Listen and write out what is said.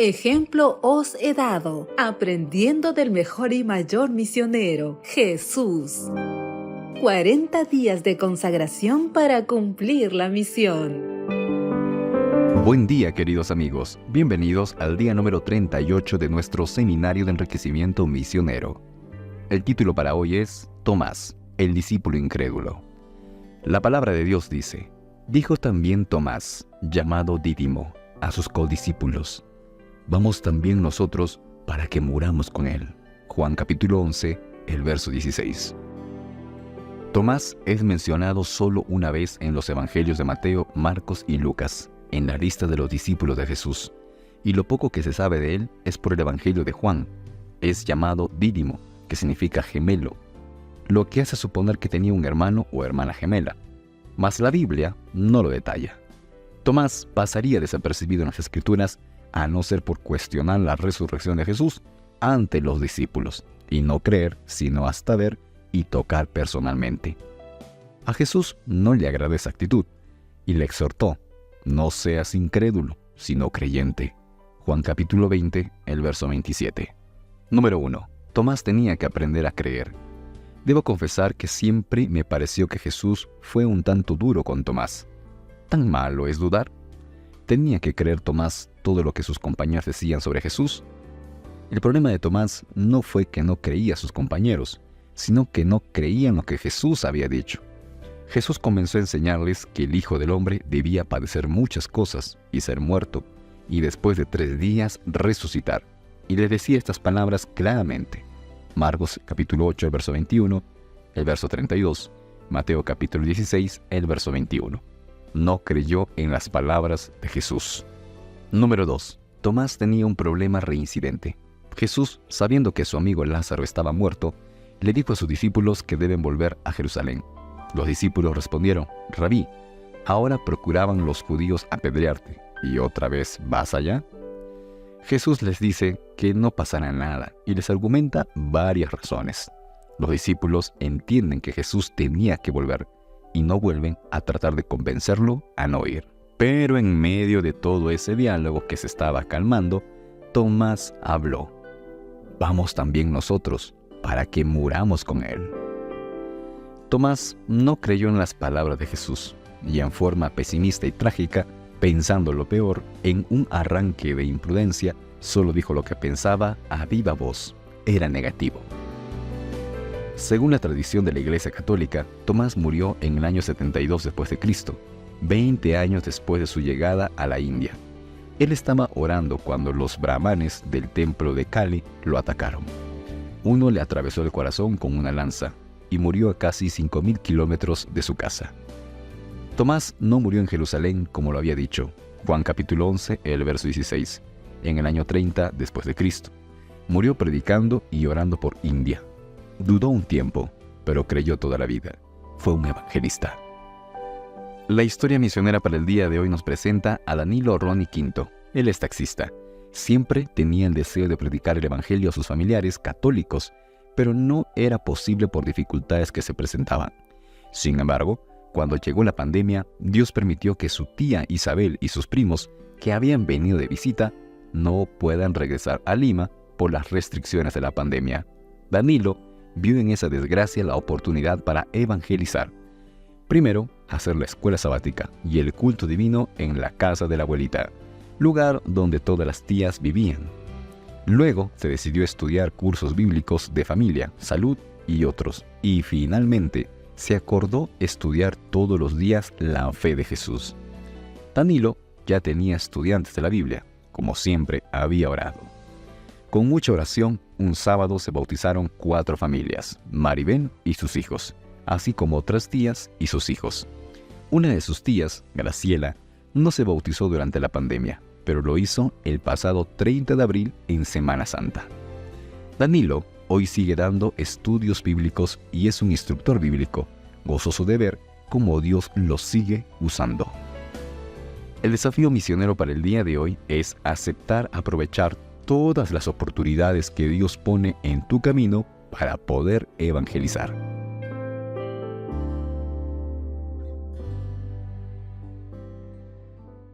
Ejemplo os he dado, aprendiendo del mejor y mayor misionero, Jesús. 40 días de consagración para cumplir la misión. Buen día, queridos amigos. Bienvenidos al día número 38 de nuestro seminario de enriquecimiento misionero. El título para hoy es Tomás, el discípulo incrédulo. La palabra de Dios dice: dijo también Tomás, llamado Dídimo, a sus codiscípulos: vamos también nosotros para que muramos con él. Juan capítulo 11, el verso 16. Tomás es mencionado solo una vez en los evangelios de Mateo, Marcos y Lucas, en la lista de los discípulos de Jesús, y lo poco que se sabe de él es por el evangelio de Juan. Es llamado Dídimo, que significa gemelo, lo que hace suponer que tenía un hermano o hermana gemela, mas la Biblia no lo detalla. Tomás pasaría desapercibido en las Escrituras a no ser por cuestionar la resurrección de Jesús ante los discípulos, y no creer, sino hasta ver y tocar personalmente. A Jesús no le agradó esa actitud, y le exhortó: no seas incrédulo, sino creyente. Juan capítulo 20, el verso 27. Número 1. Tomás tenía que aprender a creer. Debo confesar que siempre me pareció que Jesús fue un tanto duro con Tomás. ¿Tan malo es dudar? ¿Tenía que creer Tomás todo lo que sus compañeros decían sobre Jesús? El problema de Tomás no fue que no creía a sus compañeros, sino que no creían lo que Jesús había dicho. Jesús comenzó a enseñarles que el Hijo del Hombre debía padecer muchas cosas y ser muerto, y después de 3 días resucitar. Y les decía estas palabras claramente. Marcos capítulo 8, el verso 21, el verso 32, Mateo capítulo 16, el verso 21. No creyó en las palabras de Jesús. Número 2. Tomás tenía un problema reincidente. Jesús, sabiendo que su amigo Lázaro estaba muerto, le dijo a sus discípulos que deben volver a Jerusalén. Los discípulos respondieron: Rabí, ahora procuraban los judíos apedrearte, ¿y otra vez vas allá? Jesús les dice que no pasará nada y les argumenta varias razones. Los discípulos entienden que Jesús tenía que volver y no vuelven a tratar de convencerlo a no ir. Pero en medio de todo ese diálogo que se estaba calmando, Tomás habló: vamos también nosotros para que muramos con él. Tomás no creyó en las palabras de Jesús y en forma pesimista y trágica, pensando lo peor, en un arranque de imprudencia, solo dijo lo que pensaba a viva voz. Era negativo. Según la tradición de la Iglesia Católica, Tomás murió en el año 72 después de Cristo, 20 años después de su llegada a la India. Él estaba orando cuando los brahmanes del templo de Kali lo atacaron. Uno le atravesó el corazón con una lanza y murió a casi 5.000 kilómetros de su casa. Tomás no murió en Jerusalén como lo había dicho, Juan capítulo 11, el verso 16, en el año 30 después de Cristo. Murió predicando y orando por India. Dudó un tiempo, pero creyó toda la vida. Fue un evangelista. La historia misionera para el día de hoy nos presenta a Danilo Ronnie Quinto. Él es taxista. Siempre tenía el deseo de predicar el evangelio a sus familiares católicos, pero no era posible por dificultades que se presentaban. Sin embargo, cuando llegó la pandemia, Dios permitió que su tía Isabel y sus primos, que habían venido de visita, no puedan regresar a Lima por las restricciones de la pandemia. Danilo vio en esa desgracia la oportunidad para evangelizar. Primero, hacer la escuela sabática y el culto divino en la casa de la abuelita, lugar donde todas las tías vivían. Luego se decidió estudiar cursos bíblicos de familia, salud y otros. Y finalmente se acordó estudiar todos los días la fe de Jesús. Danilo ya tenía estudiantes de la Biblia, como siempre había orado. Con mucha oración, un sábado se bautizaron 4 familias, Maribén y sus hijos, así como otras tías y sus hijos. Una de sus tías, Graciela, no se bautizó durante la pandemia, pero lo hizo el pasado 30 de abril en Semana Santa. Danilo hoy sigue dando estudios bíblicos y es un instructor bíblico, gozoso de ver cómo Dios lo sigue usando. El desafío misionero para el día de hoy es aceptar aprovechar todas las oportunidades que Dios pone en tu camino para poder evangelizar.